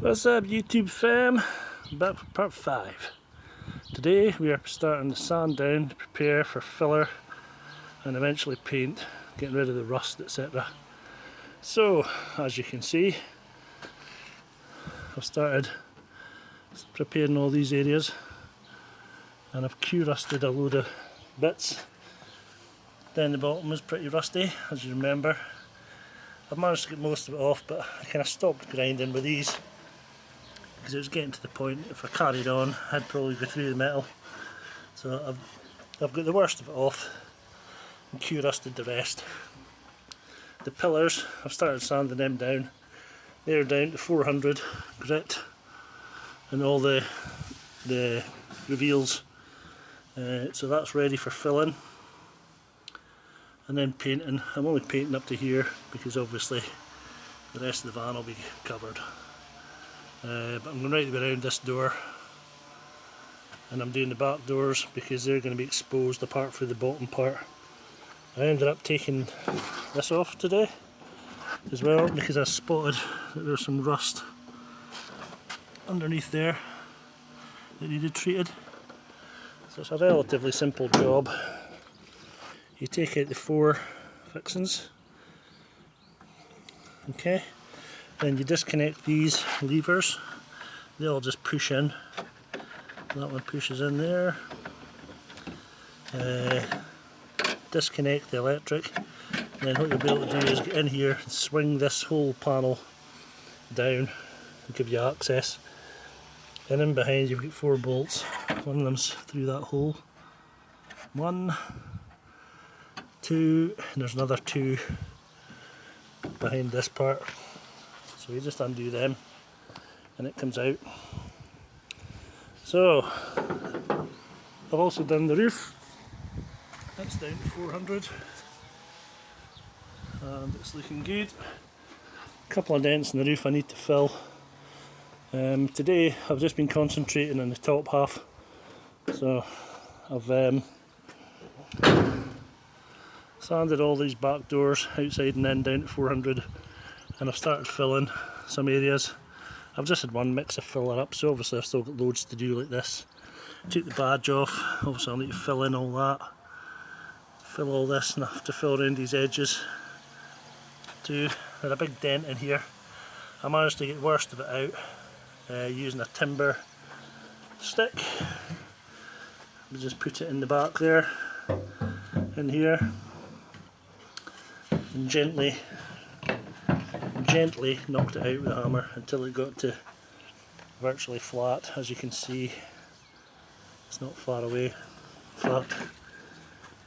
What's up, YouTube fam? Back for part 5. Today we are starting to sand down to prepare for filler and eventually paint, getting rid of the rust, etc. So, as you can see, I've started preparing all these areas and I've kurusted a load of bits. Down the bottom was pretty rusty, as you remember. I've managed to get most of it off, but I kind of stopped grinding with these because it was getting to the point, if I carried on, I'd probably go through the metal. So I've got the worst of it off and kurusted the rest. The pillars, I've started sanding them down. They're down to 400 grit and all the reveals. So that's ready for filling. And then painting. I'm only painting up to here because obviously the rest of the van will be covered. But I'm going right to be around this door, and I'm doing the back doors because they're going to be exposed apart from the bottom part. I ended up taking this off today as well because I spotted that there's some rust underneath there that needed treated. So it's a relatively simple job. You take out the 4 fixings, okay, then you disconnect these levers. They all just push in. That one pushes in there. Disconnect the electric. And then what you'll be able to do is get in here and swing this whole panel down and give you access. And in behind you've got 4 bolts. One of them's through that hole. 1, 2, and there's another 2 behind this part. So you just undo them and it comes out. So I've also done the roof. That's down to 400 and it's looking good. A couple of dents in the roof I need to fill. Today I've just been concentrating on the top half. So I've sanded all these back doors outside and then down to 400, and I've started filling some areas. I've just had one mix of filler up, so obviously I've still got loads to do like this. Took the badge off, obviously I'll need to fill in all that. Fill all this, and I have to fill around these edges too. There's a big dent in here. I managed to get the worst of it out using a timber stick. I just put it in the back there, in here, and gently knocked it out with a hammer until it got to virtually flat. As you can see, it's not far away, flat.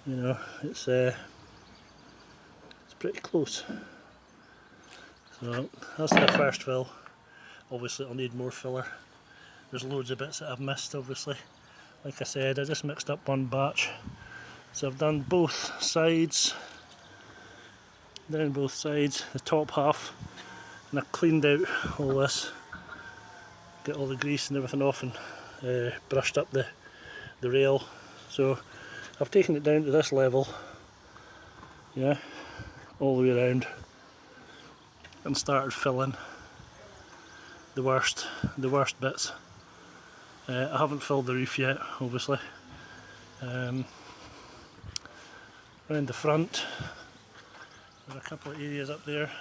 You know, it's pretty close. So that's the first fill. Obviously I'll need more filler. There's loads of bits that I've missed, obviously. Like I said, I just mixed up one batch. So I've done both sides, down both sides, the top half, and I cleaned out all this, get all the grease and everything off, and brushed up the rail. So I've taken it down to this level, yeah, all the way around, and started filling the worst bits. I haven't filled the roof yet, obviously. Around the front, there are a couple of areas up there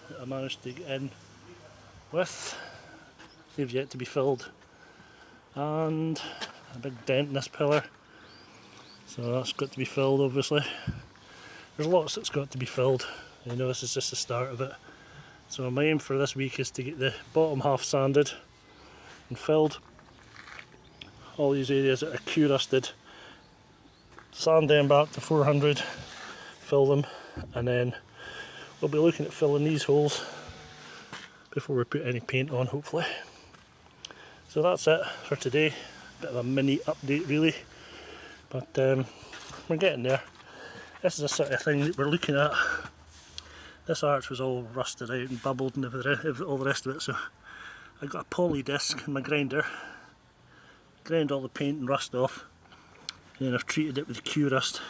that I managed to get in with. They've yet to be filled. And a big dent in this pillar, so that's got to be filled, obviously. There's lots that's got to be filled. You know, this is just the start of it. So my aim for this week is to get the bottom half sanded and filled. All these areas that are kurusted, sand them back to 400, fill them, and then we'll be looking at filling these holes before we put any paint on, hopefully. So that's it for today. Bit of a mini update really, but we're getting there. This is the sort of thing that we're looking at. This arch was all rusted out and bubbled and all the rest of it, so I got a poly disc in my grinder, ground all the paint and rust off, and then I've treated it with Kurust.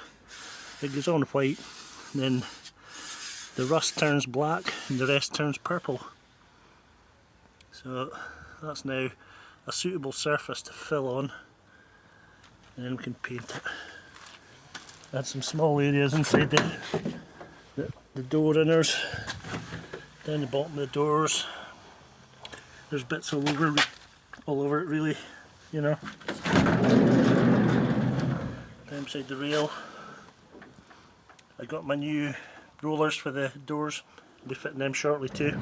It goes on white, and then the rust turns black and the rest turns purple. So that's now a suitable surface to fill on, and then we can paint it. Add some small areas inside the door inners, down the bottom of the doors. There's bits all over it really, you know. Down beside the rail. I got my new rollers for the doors. I'll be fitting them shortly too. So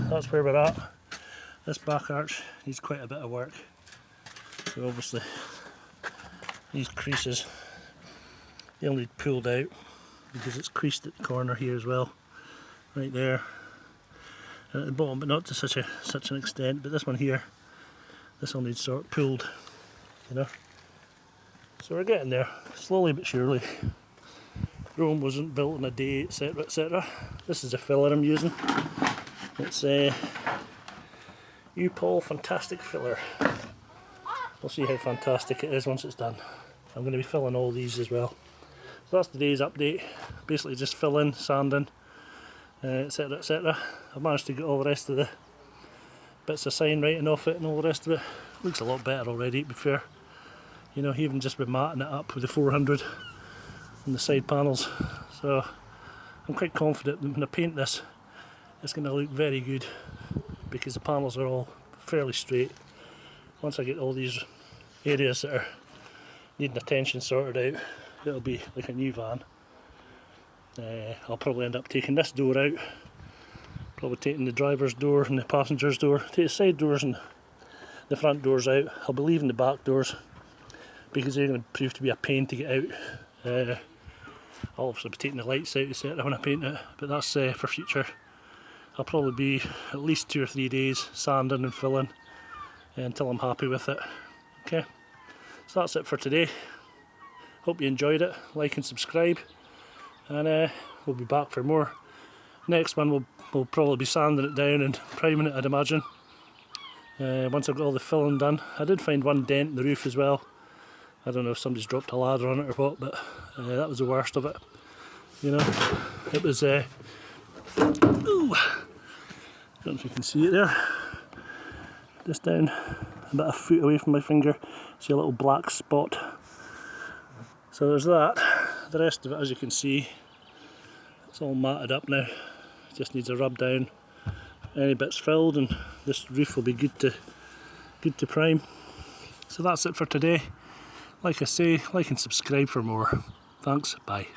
that's where we're at. This back arch needs quite a bit of work. So obviously these creases, they'll need pulled out because it's creased at the corner here as well. Right there. And at the bottom, but not to such an extent, but this one here, this will need sort of pulled, you know. So we're getting there, slowly but surely. Rome wasn't built in a day, etc, etc. This is a filler I'm using. It's a U-Paul Fantastic Filler. We'll see how fantastic it is once it's done. I'm going to be filling all these as well. So that's today's update. Basically just filling, sanding, etc, etc. I've managed to get all the rest of the bits of sign writing off it and all the rest of it. Looks a lot better already, to be fair. You know, even just with matting it up with the 400 on the side panels. So I'm quite confident that when I paint this, it's going to look very good because the panels are all fairly straight. Once I get all these areas that are needing attention sorted out, it'll be like a new van. I'll probably end up taking this door out, probably taking the driver's door and the passenger's door, take the side doors and the front doors out. I'll be leaving the back doors because they're going to prove to be a pain to get out. I'll obviously be taking the lights out, etc. when I paint it, but that's for future. I'll probably be at least 2 or 3 days sanding and filling until I'm happy with it. Okay, so that's it for today. Hope you enjoyed it. Like and subscribe, and we'll be back for more. Next one we'll probably be sanding it down and priming it, I'd imagine. Once I've got all the filling done. I did find one dent in the roof as well. I don't know if somebody's dropped a ladder on it or what, but that was the worst of it. You know, it was. Ooh, I don't know if you can see it there. Just down about a foot away from my finger, see a little black spot. So there's that. The rest of it, as you can see, it's all matted up now. It just needs a rub down. Any bits filled, and this roof will be good to prime. So that's it for today. Like I say, like and subscribe for more. Thanks, bye.